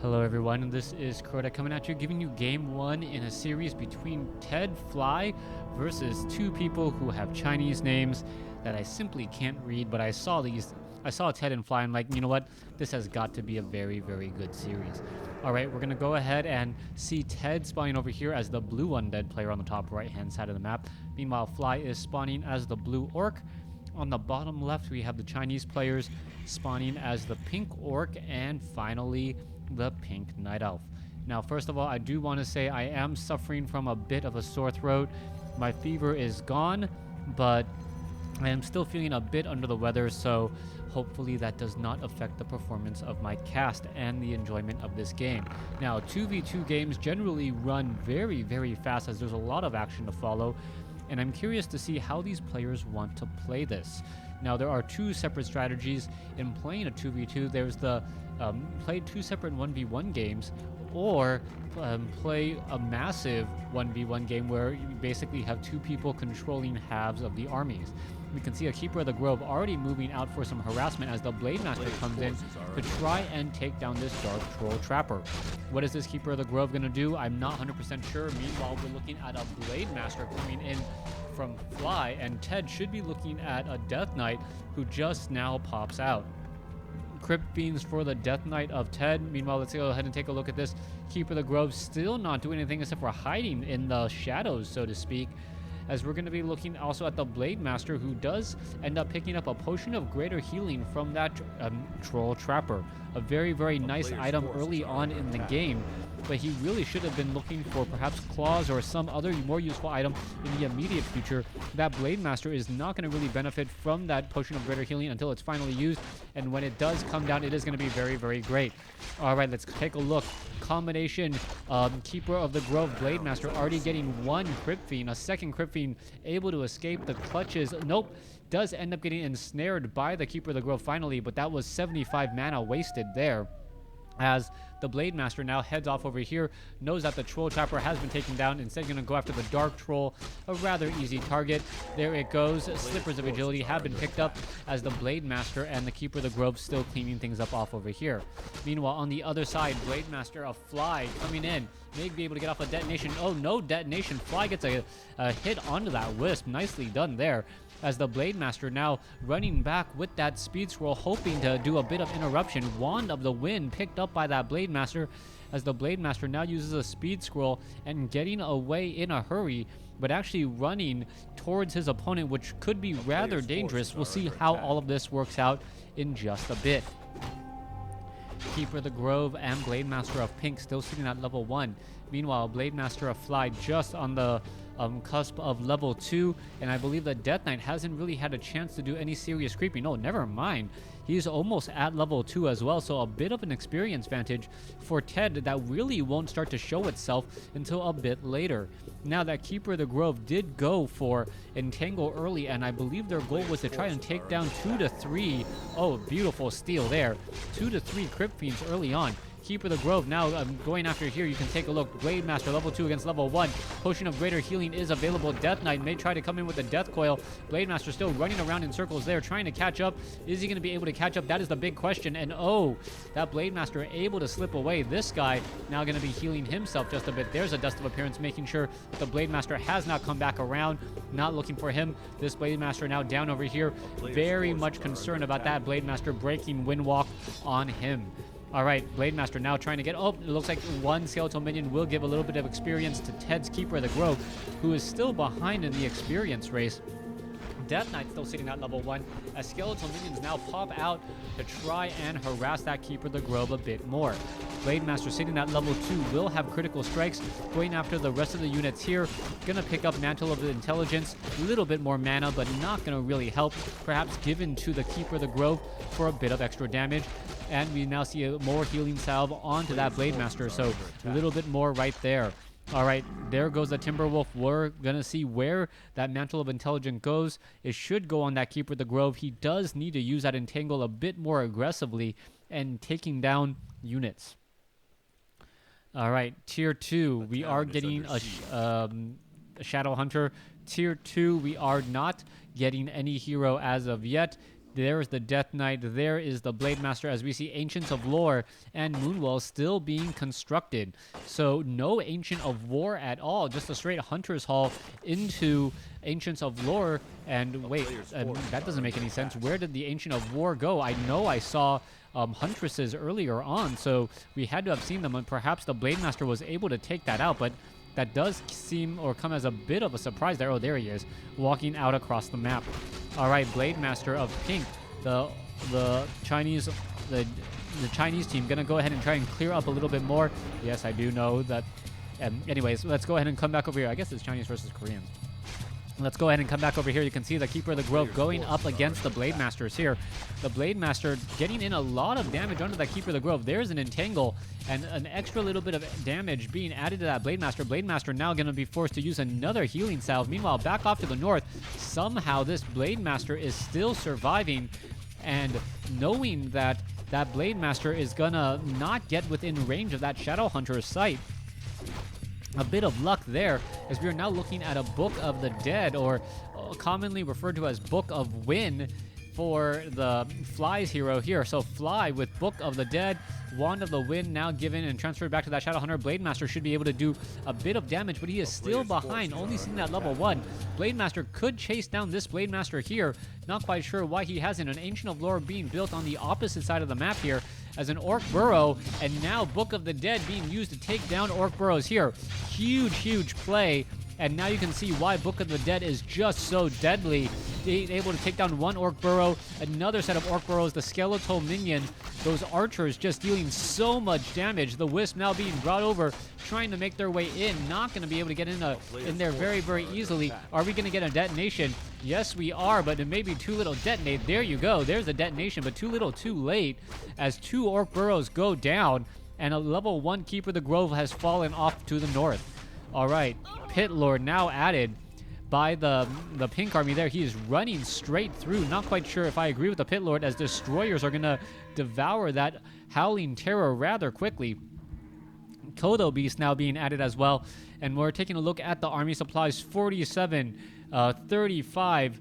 Hello everyone, this is Crota coming at you, giving you game one in a series between TeD Fly versus two people who have Chinese names that I simply can't read, but I saw TeD and Fly, and like, you know what, this has got to be a very, very good series. Alright, we're gonna go ahead and see TeD spawning over here as the blue undead player on the top right hand side of the map. Meanwhile, Fly is spawning as the blue orc. On the bottom left, we have the Chinese players spawning as the pink orc, and finally, the pink Night Elf. Now, first of all, I do want to say I am suffering from a bit of a sore throat. My fever is gone, but I am still feeling a bit under the weather, so hopefully that does not affect the performance of my cast and the enjoyment of this game. Now, 2v2 games generally run very, very fast as there's a lot of action to follow, and I'm curious to see how these players want to play this. Now, there are two separate strategies in playing a 2v2. There's the play two separate 1v1 games, or play a massive 1v1 game where you basically have two people controlling halves of the armies. We can see a Keeper of the Grove already moving out for some harassment as the Blade Master comes in to try and take down this Dark Troll Trapper. What is this Keeper of the Grove going to do? I'm not 100% sure. Meanwhile, we're looking at a Blade Master coming in from Fly, and TeD should be looking at a Death Knight who just now pops out. Crypt Fiends for the Death Knight of TeD. Meanwhile, let's go ahead and take a look at this. Keeper of the Grove still not doing anything except for hiding in the shadows, so to speak, as we're going to be looking also at the Blade Master, who does end up picking up a potion of greater healing from that Troll Trapper. A very, very nice item early on in the game, but he really should have been looking for perhaps claws or some other more useful item in the immediate future. That Blade Master is not going to really benefit from that potion of greater healing until it's finally used, and when it does come down, it is going to be very, very great. All right, let's take a look. Combination Keeper of the Grove Blade Master already getting one Crypt Fiend, a second Crypt Fiend able to escape the clutches. Nope. Does end up getting ensnared by the Keeper of the Grove finally, but that was 75 mana wasted there, as the Blade Master now heads off over here, knows that the Troll Trapper has been taken down, instead going to go after the Dark Troll, a rather easy target. There it goes. Slippers of Agility have been picked up as the Blade Master and the Keeper of the Grove still cleaning things up off over here. Meanwhile, on the other side, Blade Master of Fly coming in, may be able to get off a detonation. Oh, no detonation. Fly gets a hit onto that Wisp. Nicely done there, as the Blade Master now running back with that Speed Scroll, hoping to do a bit of interruption. Wand of the Wind picked up by that Blade Master, as the Blade Master now uses a Speed Scroll and getting away in a hurry, but actually running towards his opponent, which could be rather dangerous. We'll see how all of this works out in just a bit. Keeper of the Grove and Blade Master of Pink still sitting at level 1. Meanwhile, Blade Master of Fly just on the cusp of level 2, and I believe that Death Knight hasn't really had a chance to do any serious creeping. No, never mind. He's almost at level 2 as well, so a bit of an experience advantage for TeD that really won't start to show itself until a bit later. Now, that Keeper of the Grove did go for Entangle early, and I believe their goal was to try and take down 2 to 3. Oh, beautiful steal there. 2 to 3 Crypt Fiends early on. Keeper of the Grove now going after here. You can take a look. Blade Master level 2 against level 1. Potion of greater healing is available. Death Knight may try to come in with the Death Coil. Blade Master still running around in circles there, trying to catch up. Is he going to be able to catch up? That is the big question. And oh, that Blade Master able to slip away. This guy now going to be healing himself just a bit. There's a Dust of Appearance, making sure that the Blade Master has not come back around. Not looking for him. This Blade Master now down over here. Very much concerned about that Blade Master breaking Windwalk on him. All right, Blade Master now trying to get... Oh, it looks like one Skeletal Minion will give a little bit of experience to TeD's Keeper of the Grove, who is still behind in the experience race. Death Knight still sitting at level 1, as Skeletal Minions now pop out to try and harass that Keeper of the Grove a bit more. Blade Master sitting at level 2 will have critical strikes, going after the rest of the units here. Gonna pick up Mantle of the Intelligence, a little bit more mana, but not gonna really help. Perhaps given to the Keeper of the Grove for a bit of extra damage. And we now see a more healing salve onto that Blade Master, so a little bit more right there. All right, there goes the Timberwolf. We're going to see where that Mantle of Intelligence goes. It should go on that Keeper of the Grove. He does need to use that Entangle a bit more aggressively and taking down units. All right, Tier 2, we are getting a Shadow Hunter. Tier 2, we are not getting any hero as of yet. There's the Death Knight. There is the Blade Master, as we see Ancients of Lore and Moonwell still being constructed. So no Ancient of War at all, just a straight Hunter's Hall into Ancients of Lore. And wait, that doesn't make any sense. Where did the Ancient of War go? I know I saw Huntresses earlier on, so we had to have seen them, and perhaps the Blade Master was able to take that out, but that does seem or come as a bit of a surprise there. Oh, there he is, walking out across the map. All right, Blade Master of pink, the Chinese team gonna go ahead and try and clear up a little bit more. Yes, I do know that. Anyways, let's go ahead and come back over here. I guess it's Chinese versus Koreans. Let's go ahead and come back over here. You can see the Keeper of the Grove going up against the Blade Masters here. The Blade Master getting in a lot of damage onto that Keeper of the Grove. There's an entangle and an extra little bit of damage being added to that Blade Master. Blade Master now going to be forced to use another healing salve. Meanwhile, back off to the north, somehow this Blade Master is still surviving, and knowing that that Blade Master is going to not get within range of that Shadow Hunter's sight. A bit of luck there, as we are now looking at a Book of the Dead, or commonly referred to as Book of Win for the Fly's hero here. So Fly with Book of the Dead, Wand of the Wind now given and transferred back to that Shadow Hunter. Blade Master should be able to do a bit of damage, but he is still behind, only sitting at level 1. Blade Master could chase down this Blade Master here. Not quite sure why he hasn't. An Ancient of Lore being built on the opposite side of the map here as an Orc Burrow, and now Book of the Dead being used to take down Orc Burrows here. Huge play, and now you can see why Book of the Dead is just so deadly. Able to take down one Orc Burrow, another set of Orc Burrows, the Skeletal Minion, those archers just dealing so much damage. The Wisp now being brought over, trying to make their way in, not going to be able to get in there very easily. Are we going to get a detonation? Yes, we are, but it may be too little. Detonate. There you go. There's a detonation, but too little, too late, as 2 Orc Burrows go down, and a level 1 Keeper of the Grove has fallen off to the north. All right, Pit Lord now added by the pink army there. He is running straight through. Not quite sure if I agree with the Pit Lord, as Destroyers are going to devour that Howling Terror rather quickly. Kodo Beast now being added as well, and we're taking a look at the army supplies. 47, 35,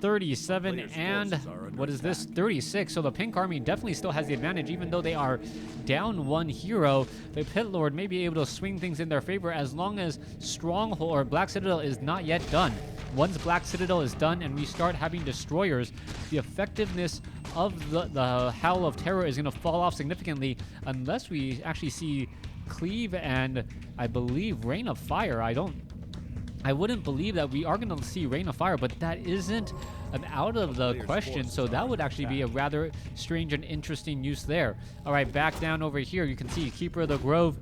37, and what is this? 36. So the pink army definitely still has the advantage, even though they are down 1 hero. The Pit Lord may be able to swing things in their favor as long as Stronghold or Black Citadel is not yet done. Once Black Citadel is done and we start having Destroyers, the effectiveness of the Howl of Terror is going to fall off significantly, unless we actually see Cleave and I believe Rain of Fire. I wouldn't believe that we are going to see Rain of Fire, but that isn't an out of the question, so that would actually be a rather strange and interesting use there. All right, back down over here, you can see Keeper of the Grove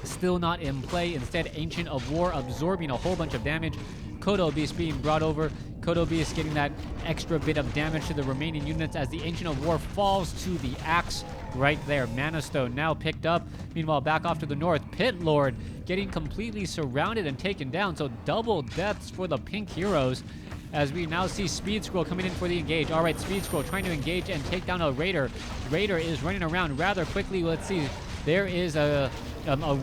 still not in play. Instead, Ancient of War absorbing a whole bunch of damage. Kodo Beast being brought over. Kodo Beast getting that extra bit of damage to the remaining units as the Ancient of War falls to the axe right there. Mana Stone now picked up. Meanwhile, back off to the north, Pit Lord getting completely surrounded and taken down. So double deaths for the pink heroes, as we now see Speed Scroll coming in for the engage. All right, Speed Scroll trying to engage and take down a Raider. Raider is running around rather quickly. Let's see. There is a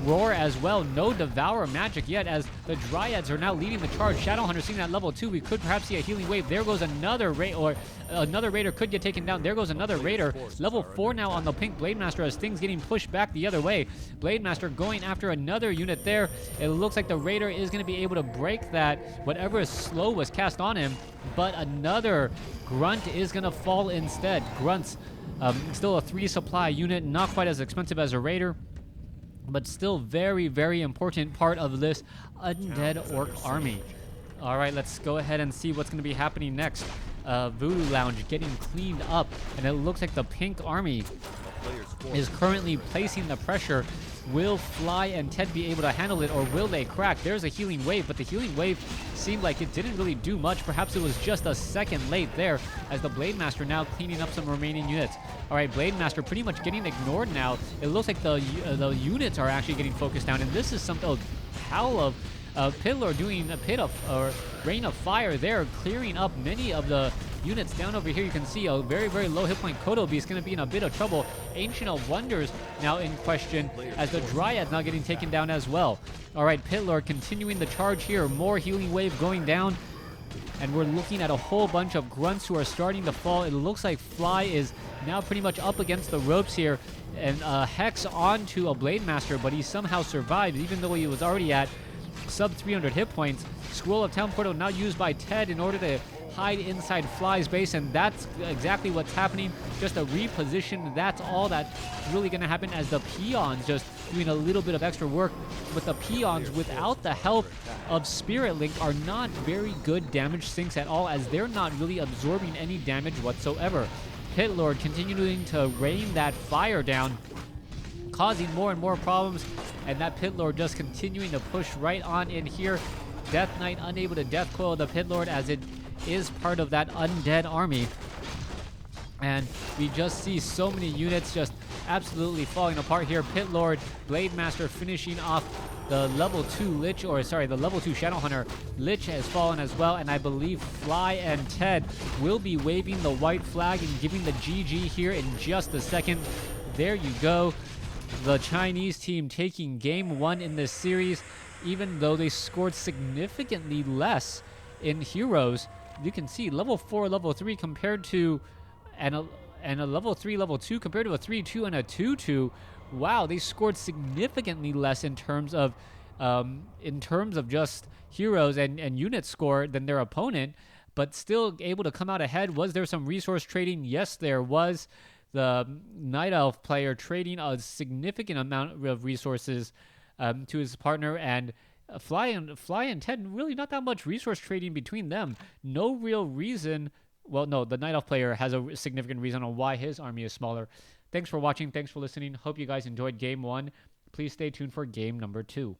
Roar as well. No Devour magic yet, as the Dryads are now leading the charge. Shadowhunter seen at level 2. We could perhaps see a healing wave. There goes another another Raider could get taken down. There goes another Raider. Level 4 now on the pink Blade Master, as things getting pushed back the other way. Blade Master going after another unit there. It looks like the Raider is going to be able to break that, whatever slow was cast on him, but another Grunt is going to fall instead. Grunts, still a 3 supply unit, not quite as expensive as a Raider, but still very important part of this Undead Orc army. All right, let's go ahead and see what's going to be happening next. Voodoo Lounge getting cleaned up, and it looks like the pink army is currently placing the pressure. Will Fly and TeD be able to handle it, or will they crack? There's a healing wave, but the healing wave seemed like it didn't really do much. Perhaps it was just a second late there, as the Blade Master now cleaning up some remaining units. All right, Blade Master pretty much getting ignored now. It looks like the units are actually getting focused down, and this is something. Howl of Pit Lord doing a Rain of Fire there, clearing up many of the units down over here. You can see a very low hit point. Kodo Beast going to be in a bit of trouble. Ancient of Wonders now in question, as the Dryad's now getting taken down as well. All right, Pit Lord continuing the charge here. More healing wave going down. and we're looking at a whole bunch of grunts who are starting to fall. It looks like Fly is now pretty much up against the ropes here, and Hex onto a Blade Master, but he somehow survived, even though he was already at sub 300 hit points. Scroll of Town Portal now used by TeD in order to hide inside Fly's base, and that's exactly what's happening. Just a reposition. That's all that's really going to happen, as the peons just doing a little bit of extra work. But the peons, without the help of Spirit Link, are not very good damage sinks at all, as they're not really absorbing any damage whatsoever. Pit Lord continuing to rain that fire down, causing more and more problems, and that Pit Lord just continuing to push right on in here. Death Knight unable to death coil the Pit Lord, as it is part of that undead army. And we just see so many units just absolutely falling apart here. Pit Lord, Blade Master finishing off the level 2 Lich, or sorry, the level 2 Shadow Hunter. Lich has fallen as well, and I believe Fly and TeD will be waving the white flag and giving the GG here in just a second. There you go. The Chinese team taking game 1 in this series, even though they scored significantly less in heroes. You can see level 4, level 3 compared to and a level 3, level 2 compared to a 3-2 and a 2-2. Wow, they scored significantly less in terms of just heroes and unit score than their opponent, but still able to come out ahead. Was there some resource trading? Yes, there was. The Night Elf player trading a significant amount of resources to his partner, and Fly and TeD, really not that much resource trading between them. No real reason. Well, no, the Night Elf player has a significant reason on why his army is smaller. Thanks for watching. Thanks for listening. Hope you guys enjoyed game 1. Please stay tuned for game number 2.